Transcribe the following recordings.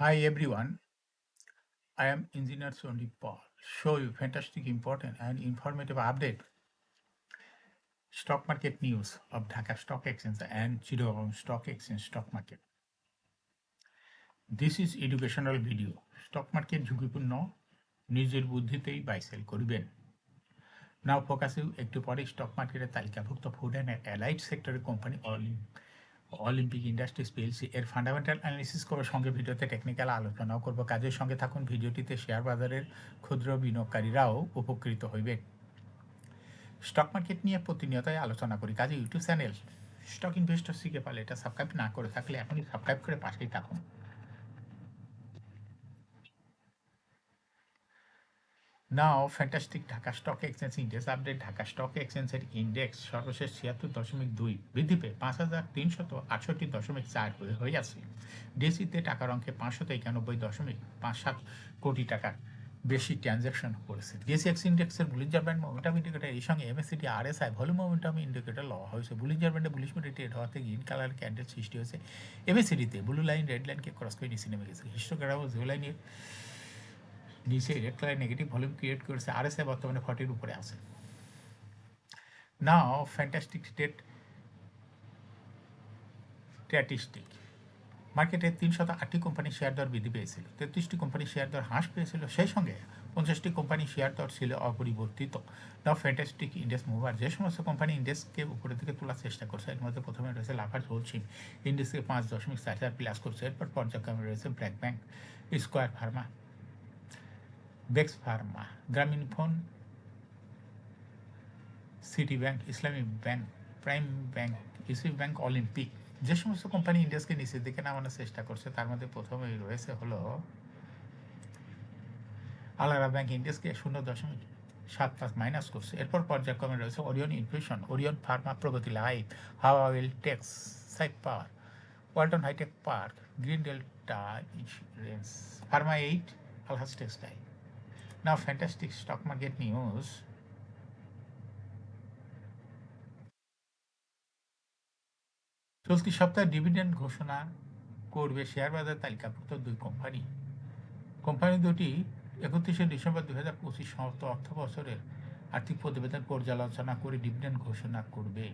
Hi everyone, I am Engineer Sandeep Paul. Show you fantastic, important and informative update. Stock market news of Dhaka Stock Exchange and Chittagong Stock Exchange stock market. This is educational video. Stock market ঝুঁকিপূর্ণ নিজের বুদ্ধিতেই buy sell করবেন। নাও ফোকাসে একটু পরে stock মার্কেটের তালিকাভুক্ত food and allied সেক্টরের company Olympic industries PLC এর fundamental analysis করার সঙ্গে ভিডিওতে টেকনিক্যাল আলোচনাও করব। কাজের সঙ্গে থাকুন, ভিডিওটিতে শেয়ার বাজারের ক্ষুদ্র বিনিয়োগকারীরাও উপকৃত হইবেন। স্টক মার্কেট নিয়ে প্রতিনিয়তই আলোচনা করি, কাজে ইউটিউব চ্যানেল স্টক ইনভেস্টর শিখে পারলে এটা সাবস্ক্রাইব না করে থাকলে এখনই সাবস্ক্রাইব করে পাশেই থাকুন। Now fantastic Dhaka stock exchange index update. Dhaka stock এক্সচেঞ্জের ইন্ডেক্স সর্বশেষ 76.2 বৃদ্ধি পেয়ে 5,368.4 হয়ে আছে। ডিএসইতে টাকার অঙ্কে 591.57 কোটি টাকার বেশি ট্রানজ্যাকশন করেছে। ডিএসই এক্স ইন্ডেক্সের বুলিঞ্জার ব্যান্ড মোমেন্টাম ইন্ডিকেটর এই সঙ্গে MACD RSI volume momentum indicator লওয়া হয়েছে। বুলিঞ্জার ব্যান্ডে বুলিশ মোডে ট্রেড হওয়াতে গ্রিন কালার ক্যান্ডেল সৃষ্টি হয়েছে। এমএসসিডিতে ব্লু লাইন রেড লাইনকে ক্রস করে নিচে নেমে গেছে। হিস্টোগ্রাম ও জিও লাইনের নিচে red colour negative volume create করেছে। আরএসআই বর্তমানে 40-র উপরে আছে। নাও ফ্যান্টাস্টিক স্ট্যাটিস্টিক। মার্কেটে 308টি কোম্পানির শেয়ার দর বৃদ্ধি পেয়েছিল, 33টি কোম্পানির শেয়ার দর হ্রাস পেয়েছিল, সেই সঙ্গে 50টি কোম্পানির শেয়ার দর ছিল অপরিবর্তিত। নাও ফ্যান্টাস্টিক ইন্ডেক্স মুভার যে সমস্ত কোম্পানি ইন্ডেক্সকে উপরের দিকে তোলার চেষ্টা করছে, এর মধ্যে প্রথমে রয়েছে লাফার্জ হোলসিম, ইন্ডেক্সকে 5.44 প্লাস করছে। এরপর পর্যায়ক্রমে রয়েছে ব্র্যাক ব্যাংক, স্কোয়ার ফার্মা, বেক্স pharma, Grameen phone, city bank, Islami bank, prime bank, Islami bank, Olympic. যে সমস্ত কোম্পানি ইন্ডেক্সকে নিচের দিকে নামানোর চেষ্টা করছে তার মধ্যে প্রথমেই রয়েছে হলো আলারা ব্যাংক, ইন্ডেক্সকে 0.75 মাইনাস করছে। এরপর পর্যায়ক্রমে রয়েছে Orion infusion, Orion pharma, Pragati life, Hwa well tex, সাইট power, Walton hi tech park, green delta insurance, pharma 8, Alhaj textile. Now fantastic stock market news. চলতি সপ্তাহে ডিভিডেন্ড ঘোষণা করবে শেয়ার বাজার তালিকাভুক্ত দুই কোম্পানি। কোম্পানি দুটি 31শে ডিসেম্বর 2025 সমাপ্ত অর্থ বছরের আর্থিক প্রতিবেদন পর্যালোচনা করে ডিভিডেন্ড ঘোষণা করবে।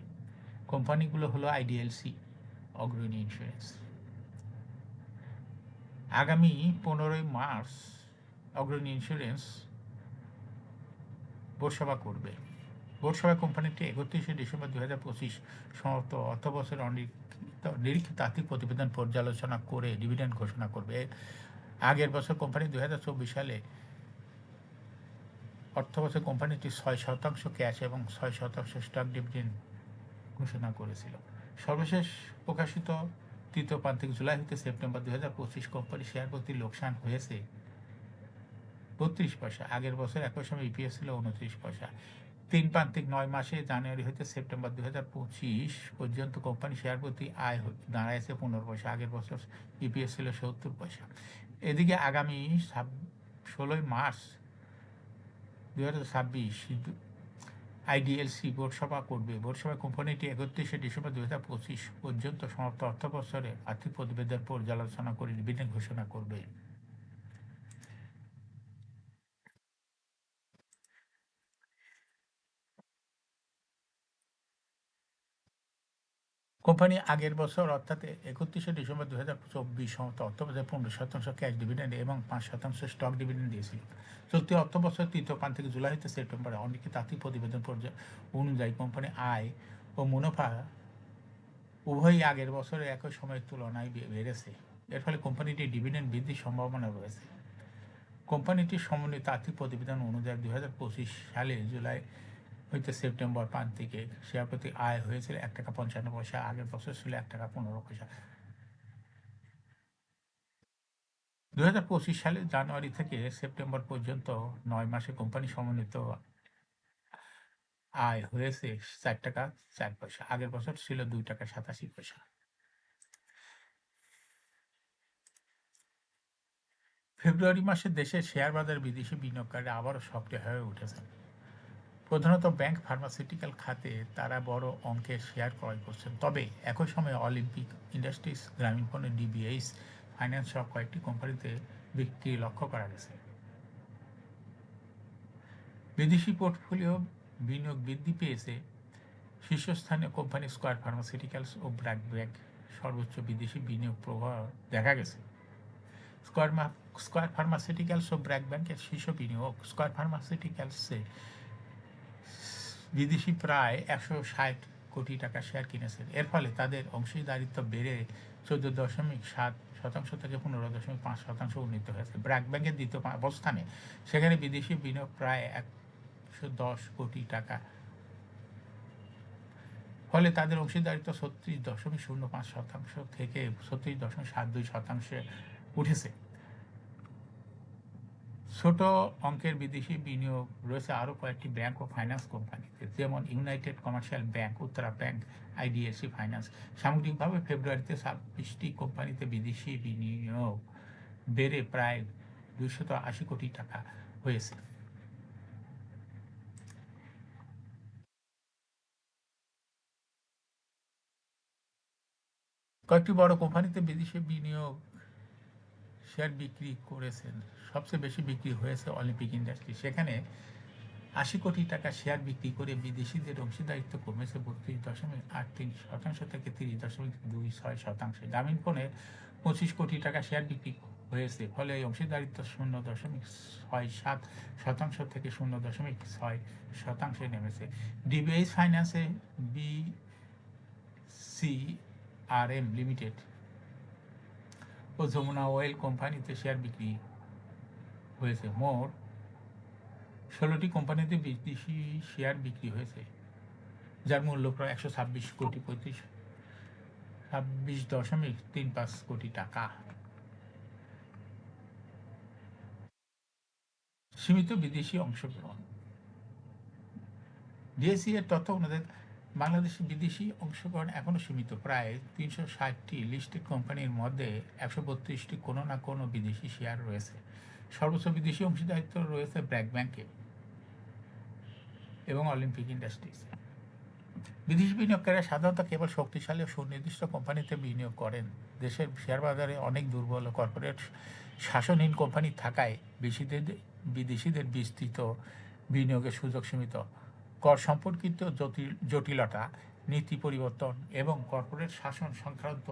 কোম্পানিগুলো হলো আইডিএলসি, অগ্রণী ইন্স্যুরেন্স। আগামী 15ই মার্চ অগ্রণী ইন্স্যুরেন্স বোর্ড সভা করবে। বোর্ড সভায় কোম্পানিটি 31শে ডিসেম্বর 2025 সমাপ্ত অর্থ বছরের নিরীক্ষিত আর্থিক প্রতিবেদন পর্যালোচনা করে ডিভিডেন্ড ঘোষণা করবে। আগের বছর কোম্পানি 2024 সালে অর্থবছর কোম্পানিটি 6% ক্যাশ এবং 6% স্টক ডিভিডেন্ড ঘোষণা করেছিল। সর্বশেষ প্রকাশিত তৃতীয় প্রান্তিক জুলাই হতে সেপ্টেম্বর 2025 কোম্পানি শেয়ার প্রতি লোকসান হয়েছে 32 পয়সা। আগের বছর একই সময় ইপিএস ছিল 29 পয়সা। তিন প্রান্তিক 9 মাসে জানুয়ারি হতে সেপ্টেম্বর 2025 পর্যন্ত কোম্পানি শেয়ার প্রতি আয় দাঁড়াইছে 15 পয়সা। আগের বছর ইপিএস ছিল 70 পয়সা। এদিকে আগামী 16ই মার্চ 2026 আইডিএলসি বোর্ড সভা করবে। বোর্ড সভায় কোম্পানিটি 31শে ডিসেম্বর 2025 পর্যন্ত সমাপ্ত অর্থ বছরে আর্থিক প্রতিবেদন পর্যালোচনা করে ডিভিডেন্ড ঘোষণা করবে। কোম্পানি আগের বছর অর্থাৎ 31শে ডিসেম্বর 2024 সমাপ্ত অর্থ বছরে 15% ক্যাশ ডিভিডেন্ড এবং 5% স্টক ডিভিডেন্ড দিয়েছিল। চলতি অর্থ বছর তৃতীয় প্রান্ত থেকে জুলাই হতে সেপ্টেম্বরে অনিশ্চিত আর্থিক প্রতিবেদন অনুযায়ী কোম্পানি আয় ও মুনাফা উভয়ই আগের বছরের একই সময়ের তুলনায় বেড়েছে। এর ফলে কোম্পানিটির ডিভিডেন্ড বৃদ্ধির সম্ভাবনা রয়েছে। কোম্পানিটির সমন্বিত আর্থিক প্রতিবেদন অনুযায়ী 2025 সালে জুলাই হইতে সেপ্টেম্বর প্রান্তিকে শেয়ার প্রতি আয় হয়েছিল 1 টাকা 55 পয়সা। আগের বছর ছিল 1 টাকা 15 পয়সা। 2025 সালের জানুয়ারি থেকে সেপ্টেম্বর পর্যন্ত 9 মাসে কোম্পানি সমন্বিত আয় হয়েছে 4 টাকা 4 পয়সা। আগের বছর ছিল 2 টাকা 87 পয়সা। ফেব্রুয়ারি মাসে দেশের শেয়ার বাজারে বিদেশি বিনিয়োগকারীরা আবারও সক্রিয় হয়ে উঠেছেন। প্রধানত ব্যাংক, ফার্মাসিউটিক্যাল খাতে তারা বড় অঙ্কের শেয়ার ক্রয় করছেন। তবে একই সময়ে অলিম্পিক ইন্ডাস্ট্রিজ, গ্রামীণ ফোনের ডিবিএইচ, ফাইন্যান্স সহ কয়েকটি কোম্পানিতে বিক্রি লক্ষ্য করা গেছে। বিদেশি পোর্টফোলিও বিনিয়োগ বৃদ্ধি পেয়েছে। শীর্ষস্থানীয় কোম্পানি স্কয়ার ফার্মাসিউটিক্যালস ও ব্র্যাক সর্বোচ্চ বিদেশি বিনিয়োগ প্রবাহ দেখা গেছে। স্কয়ার ফার্মাসিউটিক্যালস ও ব্র্যাক ব্যাংকের শীর্ষ বিনিয়োগ। স্কয়ার ফার্মাসিউটিক্যালসে বিদেশি প্রায় 160 কোটি টাকা শেয়ার কিনেছেন। এর ফলে তাদের অংশীদারিত্ব বেড়ে 14.7% থেকে 15.5% উন্নীত হয়েছে। ব্র্যাক ব্যাংকের দ্বিতীয় অবস্থানে, সেখানে বিদেশি বিনিয়োগ প্রায় 110 কোটি টাকা, ফলে তাদের অংশীদারিত্ব 36.05% থেকে 36.72% উঠেছে। ছোট অঙ্কের বিদেশি বিনিয়োগ রয়েছে আরও কয়েকটি ব্যাংক ও ফাইন্যান্স কোম্পানিতে, যেমন United commercial bank, Uttara bank, IDFC finance. সামগ্রিকভাবে ফেব্রুয়ারিতে 26টি কোম্পানিতে বিদেশি বিনিয়োগ বেড়ে প্রায় 280 কোটি টাকা হয়েছে। কয়েকটি বড় কোম্পানিতে বিদেশি বিনিয়োগ শেয়ার বিক্রি করেছেন। সবচেয়ে বেশি বিক্রি হয়েছে অলিম্পিক ইন্ডাস্ট্রি। সেখানে 80 কোটি টাকা শেয়ার বিক্রি করে বিদেশিদের অংশীদারিত্ব কমেছে 32.83% থেকে 30.26%। গ্রামীণফোনে 25 কোটি টাকা শেয়ার বিক্রি হয়েছে, ফলে এই অংশীদারিত্ব 0.67% থেকে 0.6% নেমেছে। ডিবিএস ফাইন্যান্সে BCRM লিমিটেড ও যমুনা অয়েল কোম্পানিতে শেয়ার বিক্রি হয়েছে। মোট 16টি কোম্পানিতে বিদেশি শেয়ার বিক্রি হয়েছে, যার মূল্য প্রায় 26.35 কোটি টাকা। সীমিত বিদেশি অংশগ্রহণ। ডিএসই এর তথ্য অনুযায়ী বাংলাদেশে বিদেশি অংশগ্রহণ এখনও সীমিত। প্রায় 360টি লিস্টেড কোম্পানির মধ্যে 132টি কোনো না কোনো বিদেশি শেয়ার রয়েছে। সর্বোচ্চ বিদেশি অংশীদারিত্ব রয়েছে ব্র্যাক ব্যাংকে এবং অলিম্পিক ইন্ডাস্ট্রিজে। বিদেশি বিনিয়োগকারীরা সাধারণত কেবল শক্তিশালী ও সুনির্দিষ্ট কোম্পানিতে বিনিয়োগ করেন। দেশের শেয়ার বাজারে অনেক দুর্বল ও কর্পোরেট শাসনহীন কোম্পানি থাকায় বিদেশিদের বিস্তৃত বিনিয়োগের সুযোগ সীমিত। কর সম্পর্কিত জটিলতা, নীতি পরিবর্তন এবং কর্পোরেট শাসন সংক্রান্ত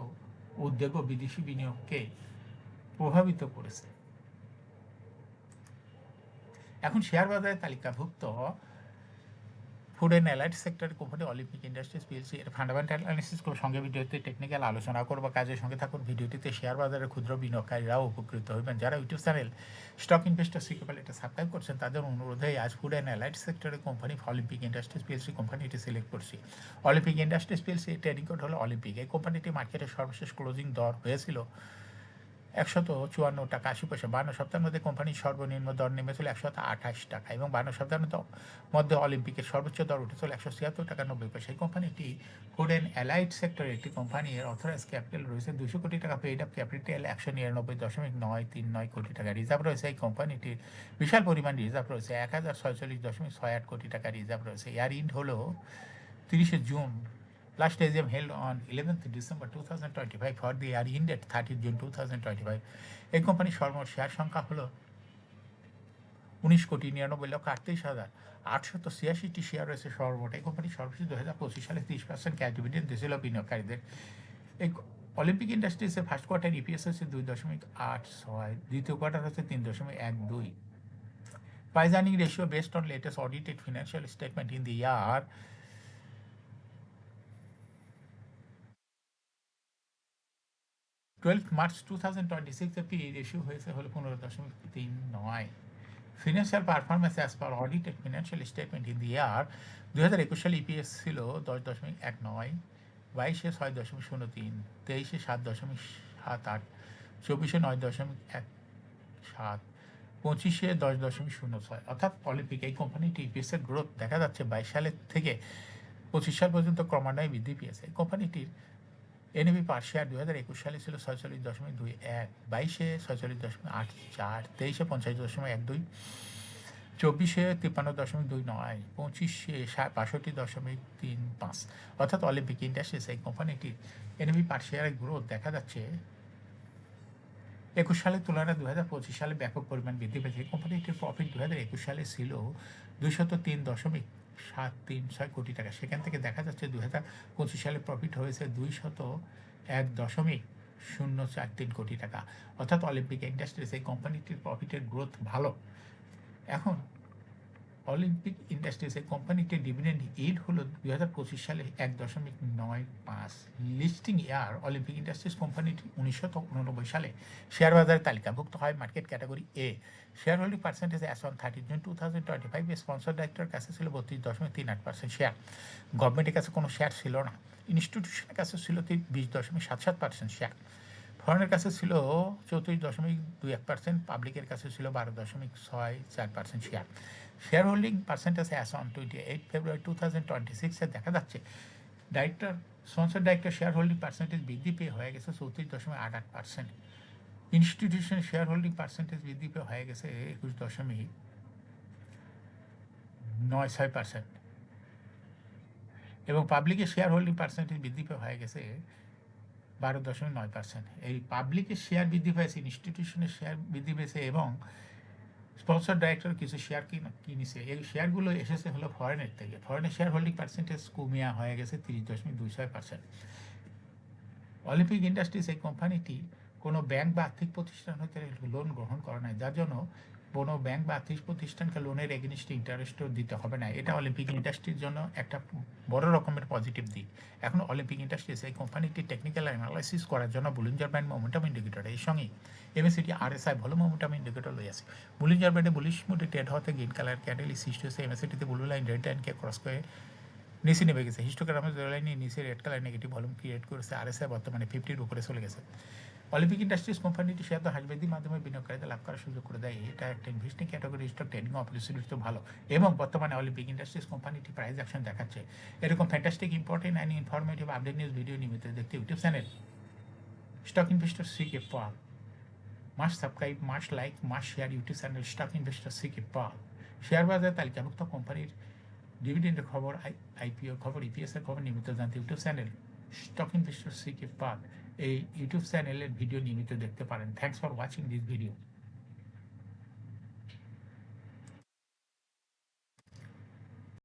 উদ্বেগও বিদেশি বিনিয়োগকে প্রভাবিত করেছে। এখন শেয়ার বাজারে তালিকাভুক্ত ফুড অ্যান্ড অ্যালাইড সেক্টরের কোম্পানি অলিম্পিক ইন্ডাস্ট্রিজ পিএলসি এর ফান্ডামেন্টাল অ্যানালিসিস করব, সঙ্গে ভিডিওতে টেকনিক্যাল আলোচনা করব। কাজের সঙ্গে থাকুন। ভিডিওটিতে শেয়ার বাজারের ক্ষুদ্র বিনিয়োগকারীরাও উপকৃত হবেন। যারা ইউটিউব চ্যানেল স্টক ইনভেস্টর সিকেবল এটা সাবস্ক্রাইব করছেন, তাদের অনুরোধে আজ ফুড অ্যান্ড অ্যালাইড সেক্টরের কোম্পানি অলিম্পিক ইন্ডাস্ট্রিজ পিএলসি কোম্পানিটি সিলেক্ট করছি। Olympic industries PLC trading code হলো অলিম্পিক। এই কোম্পানিটি মার্কেটের সর্বশেষ ক্লোজিং দর হয়েছিল 154 টাকা 80 পয়সা। 52 সপ্তাহের মধ্যে কোম্পানির সর্বনিম্ন দর নেমেছিল 128 টাকা এবং 52 সপ্তাহের মধ্যে অলিম্পিকের সর্বোচ্চ দর উঠেছিল 176 টাকা 90 পয়সা। এই কোম্পানিটি ফুড অ্যান্ড অ্যালাইড সেক্টরের একটি কোম্পানি। এর অথরাইজ ক্যাপিটাল রয়েছে 200 কোটি টাকা। পেইড আপ ক্যাপিটাল 199.939 কোটি টাকা। রিজার্ভ রয়েছে এই কোম্পানিটির বিশাল পরিমাণ রিজার্ভ রয়েছে, 1046.68 কোটি টাকা রিজার্ভ রয়েছে। ইয়ার ইন্ড হলো 30 June. Last AGM held on 11th December 2025 for the year ended 30th June 2025. এই কোম্পানির সর্বমোট শেয়ার সংখ্যা হলো 19,99,38,886টি শেয়ার রয়েছে সর্বমোট। এই কোম্পানি সর্বশেষ 2025 সালে 30% ক্যাশ ডিভিডেন্ড দিয়েছিল বিনিয়োগকারীদের। এই অলিম্পিক ইন্ডাস্ট্রিজের ফার্স্ট কোয়ার্টার ইপিএস হচ্ছে 2.86, দ্বিতীয় কোয়ার্টার হচ্ছে 3.12। Price earning ratio based on latest audited financial statement in the year 12 March 2026 এ পি রেশিও হয়েছে হলো 15.39। Financial performance as per audited financial statement in the year 2021 সালে ইপিএস ছিল 10.19, 22-এ 6.03, 23-এ 7.78, 24-এ 9.17, 25-এ 10.06। অর্থাৎ অলিম্পিক এই কোম্পানিটি ইপিএস এর গ্রোথ দেখা যাচ্ছে 22 সালের থেকে 25 সাল পর্যন্ত ক্রমান্বয়ে বৃদ্ধি পেয়েছে। এই কোম্পানিটির এনএভি পার শেয়ার 2021 সালে ছিল 46.21, 22-এ 46.84, 23-এ 50.12, 24-এ 53.29, 25-এ 62.35। অর্থাৎ অলিম্পিক ইন্ডাস্ট্রিজ এই কোম্পানিটির এনএভি পার শেয়ারের গ্রোথ দেখা যাচ্ছে 21 সালের তুলনায় 2025 সালে ব্যাপক পরিমাণ বৃদ্ধি পেয়েছে। এই কোম্পানিটির প্রফিট 2021 সালে ছিল 203.736 কোটি টাকা। সেখান থেকে দেখা যাচ্ছে 2025 সালে প্রফিট হয়েছে 201.043 কোটি টাকা। অর্থাৎ অলিম্পিক ইন্ডাস্ট্রিজ এই কোম্পানিটির প্রফিটের গ্রোথ ভালো। এখন অলিম্পিক ইন্ডাস্ট্রিজ এই কোম্পানিটির ডিভিডেন্ড ইল্ড হলো 2025 সালে 1.95। লিস্টিং ইয়ার অলিম্পিক ইন্ডাস্ট্রিজ কোম্পানিটি 1989 সালে শেয়ার বাজারে তালিকাভুক্ত হয় market category A. Share holding percentage as on 30 June 2025 sponsor ডাইরেক্টরের কাছে ছিল 32.38% শেয়ার। গভর্নমেন্টের কাছে কোনো শেয়ার ছিল না। ইনস্টিটিউশনের কাছে ছিল 20.77% শেয়ার। ফরেনের কাছে ছিল 34.21%, পাবলিকের কাছে ছিল 12.64% share. Share holding percentage as on 28 ফেব্রুয়ারি 2026 দেখা যাচ্ছে sponsor director share holding percentage বৃদ্ধি পেয়ে হয়ে গেছে 34.88%। ইনস্টিটিউশন শেয়ার হোল্ডিং পার্সেন্টেজ বৃদ্ধি পেয়ে হয়ে গেছে 21.96%, এবং পাবলিকের শেয়ার হোল্ডিং পার্সেন্টেজ বৃদ্ধি পেয়ে হয়ে গেছে 12.9%। এই পাবলিকের শেয়ার বৃদ্ধি পেয়েছে, ইনস্টিটিউশনের শেয়ার বৃদ্ধি পেয়েছে এবং স্পন্সর ডাইরেক্টর কিছু শেয়ার কিনেছে। এই শেয়ারগুলো এসেছে হলো ফরেনের থেকে। ফরেনের শেয়ার হোল্ডিং পার্সেন্টেজ কমিয়া হয়ে গেছে 30.26%। অলিম্পিক ইন্ডাস্ট্রিজ এই কোম্পানিটি কোনো ব্যাংক বা আর্থিক প্রতিষ্ঠান হতে লোন গ্রহণ করে নাই, যার জন্য কোনো ব্যাংক বা আর্থিক প্রতিষ্ঠানকে লোনের এগেনস্টে ইন্টারেস্টও দিতে হবে না। এটা অলিম্পিক ইন্ডাস্ট্রির জন্য একটা বড় রকমের পজিটিভ দিক। এখন অলিম্পিক ইন্ডাস্ট্রিজ এই কোম্পানিটি টেকনিক্যাল অ্যানালাইসিস করার জন্য বুলিঞ্জার ব্যান্ড মোমেন্টাম ইন্ডিকেটর এর সঙ্গে এমএসিটি আরএসআই ভালো মোমেন্টাম ইন্ডিকেটর লই আছে। বুলিঞ্জার ব্যান্ডে বুলিশ মুডে ট্রেড হতে গ্রিন কালার ক্যান্ডেল সৃষ্টি হয়েছে। এমএসিটিতে ব্লু লাইন রেড লাইনকে ক্রস করে নিচে নেমে গেছে। হিস্টোগ্রামের লাইনে নিচে red colour negative volume create করেছে। আরএসআই বর্তমানে 50-র উপরে চলে গেছে। অলিম্পিক ইন্ডাস্ট্রিজ কোম্পানিটি শেয়ার হাসবেদির মাধ্যমে বিনিয়োগকারীদের লাভ করার সুযোগ করে দেয়। এটা একটা investing category stock, trading opportunity তো ভালো, এবং বর্তমানে অলিম্পিক ইন্ডাস্ট্রিজ কোম্পানিটি প্রাইস অ্যাকশন দেখাচ্ছে। এরকম fantastic important and informative update news video নিয়মিত দেখতে YouTube channel stock investor CK Pal must subscribe, must like, must share YouTube channel stock investor CK Pal. Share বাজারে তালিকাভুক্ত কোম্পানির ডিভিডেন্ডের খবর, আইপিও খবর, ইপিএসের খবর নিয়মিত জানতে YouTube channel stock investor CK পাল এই ইউটিউব চ্যানেলের ভিডিও নিয়মিত দেখতে পারেন। Thanks for watching this video.